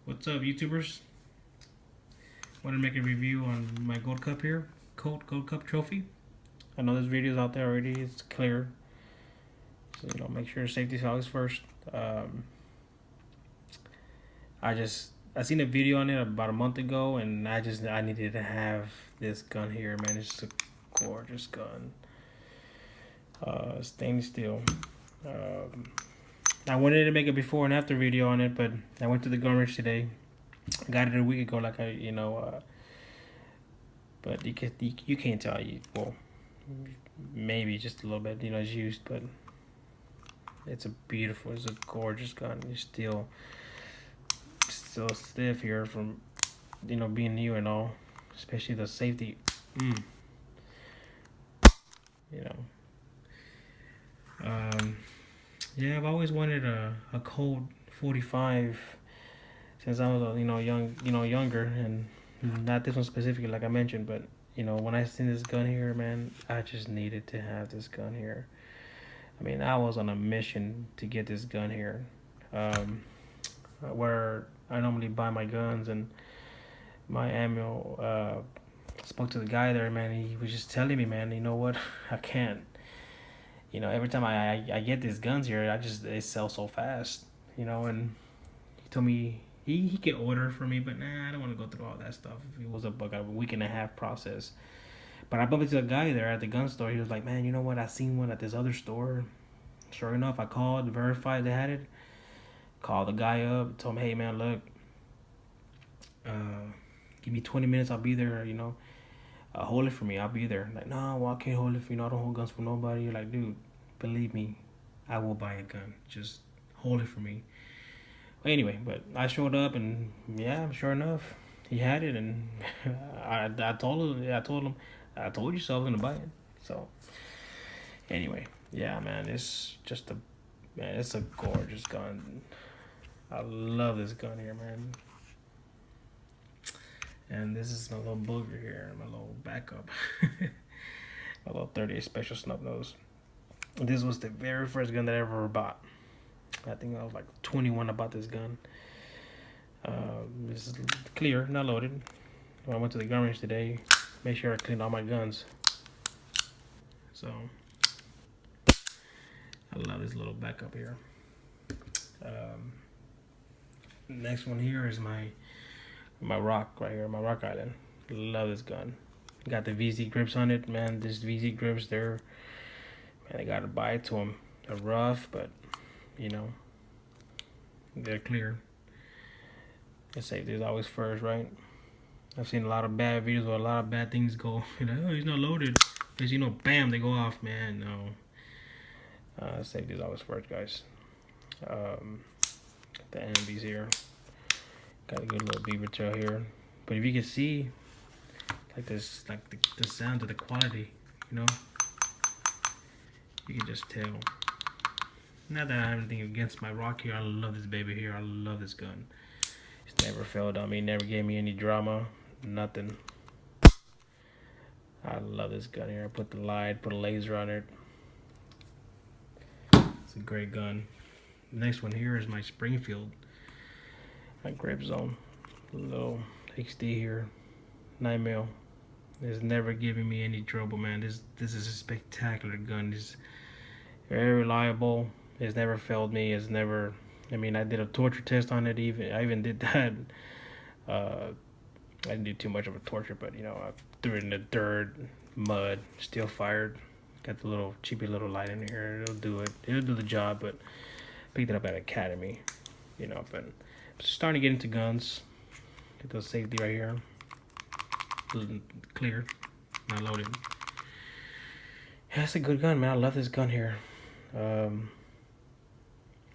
What's up, YouTubers? Want to make a review on my Gold Cup here, Colt Gold Cup trophy. I know there's videos out there already. It's clear, so make sure safety is always first. Um, I seen a video on it about a month ago, and I needed to have this gun here, man. It's just a gorgeous gun. Stainless steel. Um, I wanted to make a before and after video on it, but I went to the gun range today. I got it a week ago, but you can't tell. Well, maybe just a little bit, it's used, but it's a gorgeous gun. It's still stiff here from being new and all, especially the safety. You know, yeah, I've always wanted a Colt 45 since I was younger, and not this one specifically, like I mentioned, but when I seen this gun here, man, I just needed to have this gun here. I mean, I was on a mission to get this gun here, where I normally buy my guns and my ammo. Spoke to the guy there, man. He was just telling me, man, you know what? I can't. Every time I get these guns here, they sell so fast. And he told me he could order for me, but nah, I don't want to go through all that stuff. It was a week and a half process. But I bumped into a guy there at the gun store. He was like, man, you know what? I seen one at this other store. Sure enough, I called, verified they had it. Called the guy up, told him, hey, man, look, give me 20 minutes, I'll be there, hold it for me, I'll be there. Like, no, well, I can't hold it for you, I don't hold guns for nobody. You're like, dude, believe me, I will buy a gun. Just hold it for me. Anyway, but I showed up, and yeah, sure enough, he had it, and I told him, I told you so, I was gonna buy it. So, anyway, yeah, man, it's a gorgeous gun. I love this gun here, man. And this is my little booger here, my little backup. My little 38 Special Snub Nose. This was the very first gun that I ever bought. I think I was like 21 about this gun. This is clear, not loaded. When I went to the gun range today, make sure I cleaned all my guns. So, I love this little backup here. Next one here is my rock right here, my rock island. Love this gun. Got the VZ grips on it, man. This VZ grips, man, I gotta buy it to them. They're rough, but they're clear. The safety is always first, right? I've seen a lot of bad videos where a lot of bad things go. Oh, he's not loaded. Because bam, they go off, man. No. Safety is always first, guys. The ambies here. Got a good little beaver tail here. But if you can see, like this, like the sound of the quality, you can just tell. Not that I have anything against my rock here. I love this baby here. I love this gun. It's never failed on me. Never gave me any drama. Nothing. I love this gun here. I put the light, put a laser on it. It's a great gun. The next one here is my Springfield. My grip zone. Little XD here. 9mm. It's never giving me any trouble, man. This is a spectacular gun. It's very reliable. It's never failed me. It's never. I mean, I did a torture test on it. I even did that. I didn't do too much of a torture, but I threw it in the dirt, mud, still fired. Got the little cheapy little light in here. It'll do it. It'll do the job. But picked it up at Academy. But starting to get into guns. Get the safety right here. Clear, not loaded. Yeah, it's a good gun, man. I love this gun here.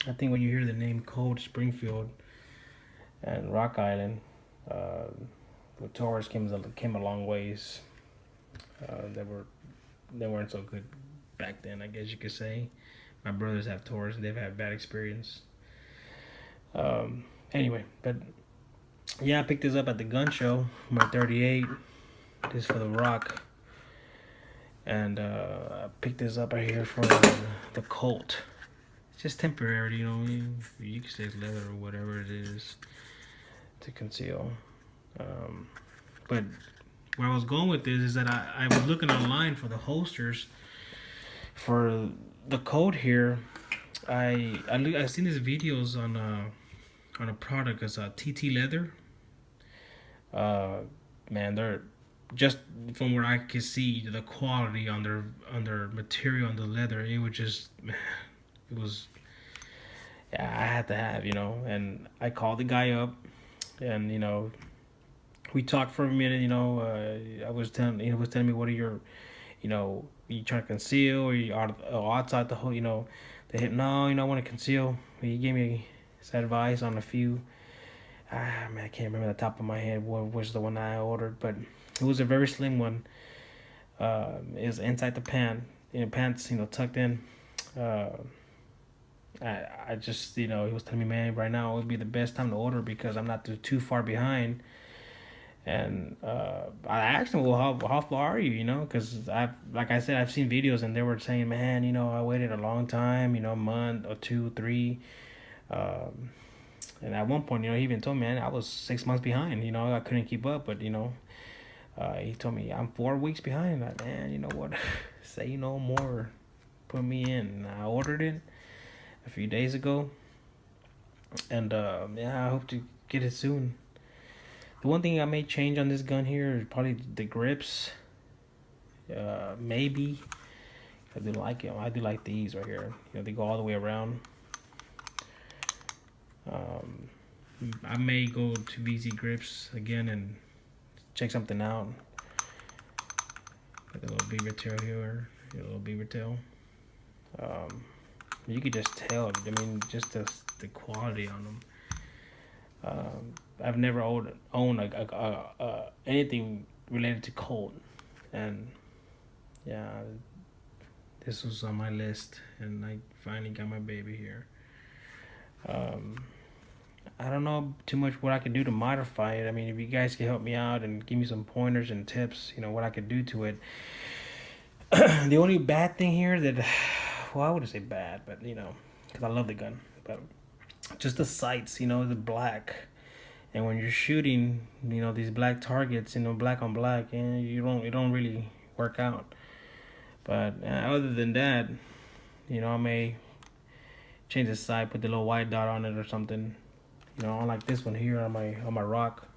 I think when you hear the name Colt, Springfield, and Rock Island, the Taurus came a long ways. They weren't so good back then, I guess you could say. My brothers have Taurus; they've had bad experience. Anyway, but yeah, I picked this up at the gun show. My 38. This is for the rock. And I picked this up right here for the Colt. It's just temporary, you can say it's leather or whatever it is. to conceal. But where I was going with this is that I was looking online for the holsters for the Colt here. I seen these videos on a product as a TT leather. Man, they're just from where I could see the quality on their material on the leather. It was just, man, it was. Yeah, I had to have, and I called the guy up, and we talked for a minute. I was telling he was telling me, what are your, you trying to conceal, or you outside the whole, they hit, no, I want to conceal. He gave me some advice on a few. Man, I can't remember the top of my head what was the one I ordered, but it was a very slim one. It was inside the pants, tucked in. I just, he was telling me, man, right now would be the best time to order because I'm not too far behind. And I asked him, well, how far are you, because like I said, I've seen videos and they were saying, man, I waited a long time, a month or 2, 3. And at one point, he even told me, man, I was 6 months behind, I couldn't keep up, but, he told me I'm 4 weeks behind. Like, man, you know what, say no more, put me in. And I ordered it a few days ago, and I hope to get it soon. The one thing I may change on this gun here is probably the grips. Maybe I do like it. I do like these right here. They go all the way around. I may go to VZ grips again and check something out. Like a little beaver tail here, a little beaver tail. You could just tell. I mean, just the quality on them. I've never owned anything related to Colt, and yeah, this was on my list, and I finally got my baby here. I don't know too much what I could do to modify it. I mean, if you guys can help me out and give me some pointers and tips, what I could do to it. The only bad thing here that, well, I wouldn't say bad, but because I love the gun, but just the sights, the black. And when you're shooting, these black targets, black on black, and it don't really work out. But other than that, I may change the sight, put the little white dot on it or something. Unlike this one here on my rock.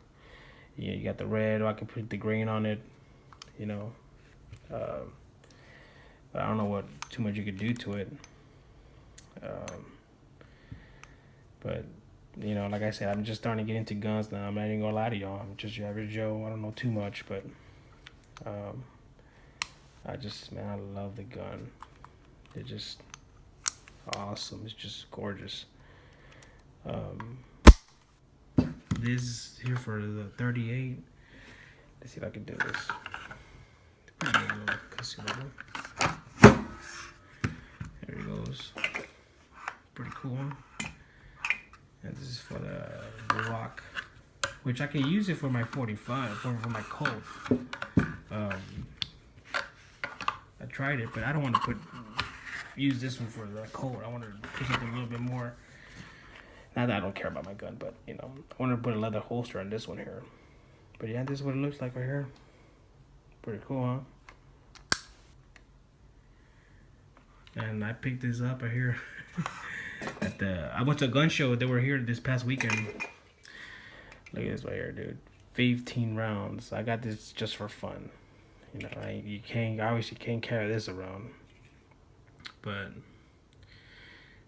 You got the red, or I can put the green on it. But I don't know what too much you could do to it. But like I said, I'm just starting to get into guns now. I'm not even gonna lie to y'all. I'm just your average Joe. I don't know too much, but I love the gun. It's just awesome. It's just gorgeous. This here for the 38. Let's see if I can do this. Pretty good little concealable. There he goes. Pretty cool. And this is for the rock, which I can use it for my 45, for my Colt. I tried it, but I don't want to use this one for the Colt. I want to put something a little bit more. Not that I don't care about my gun, but I want to put a leather holster on this one here. But yeah, this is what it looks like right here. Pretty cool, huh? And I picked this up right here. I went to a gun show. They were here this past weekend. Look at this right here, dude. 15 rounds. I got this just for fun. You obviously can't carry this around. But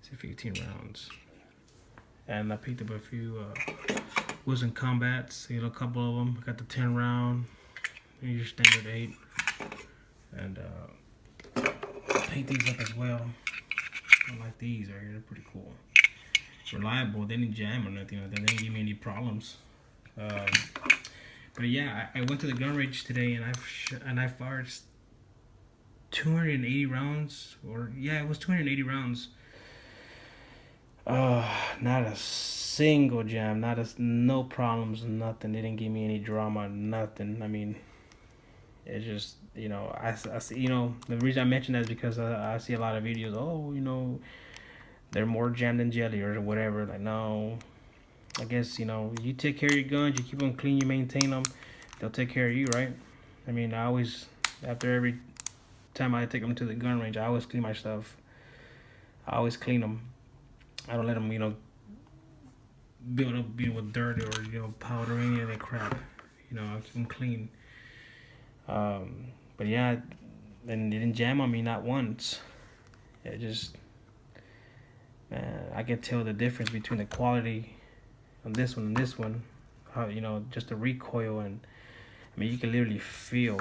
see, 15 rounds. And I picked up a few Wilson Combats. A couple of them. I got the 10 round. Your standard 8. And I picked these up as well. I like these right here. They're pretty cool. Reliable. They didn't jam or nothing like that. They didn't give me any problems. But yeah, I went to the gun range today and I fired 280 rounds. It was 280 rounds. Not a single jam. No problems. Nothing. They didn't give me any drama. Nothing. I mean, it's just I see, the reason I mention that is because I see a lot of videos. Oh, they're more jam than jelly or whatever. Like, no, I guess, you know, you take care of your guns, you keep them clean, you maintain them, they'll take care of you, right? I mean, I always, after every time I take them to the gun range, I always clean my stuff. I always clean them. I don't let them, you know, build up, with dirt or, you know, powder or any of that crap. You know, I keep them clean. But yeah, and it didn't jam on me not once. It just, man, I can tell the difference between the quality on this one and this one. How, you know, just the recoil, and I mean, you can literally feel,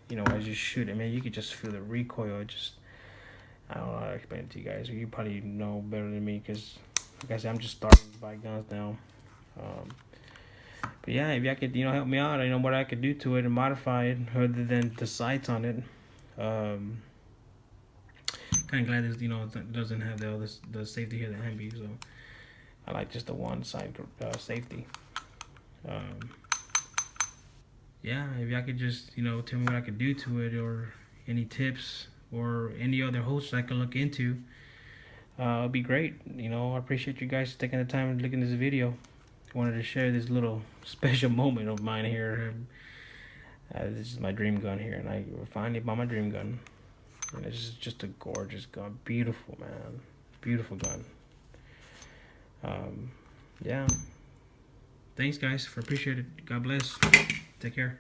you know, as you shoot it, man, you can just feel the recoil. It just, I don't know how to explain it to you guys. You probably know better than me, because, like I said, I'm just starting to buy guns now. But yeah, if y'all could, you know, help me out, I know what I could do to it and modify it, other than the sights on it. Kind of glad this, you know, it doesn't have the safety here, the Hemby. So I like just the one side safety. Yeah, if y'all could just, you know, tell me what I could do to it, or any tips, or any other hosts I could look into, it'd be great. You know, I appreciate you guys taking the time to look at this video. I wanted to share this little special moment of mine here. This is my dream gun here, and I finally bought my dream gun. And it's just a gorgeous gun. Beautiful, man. Beautiful gun. Yeah. Thanks, guys. Appreciate it. God bless. Take care.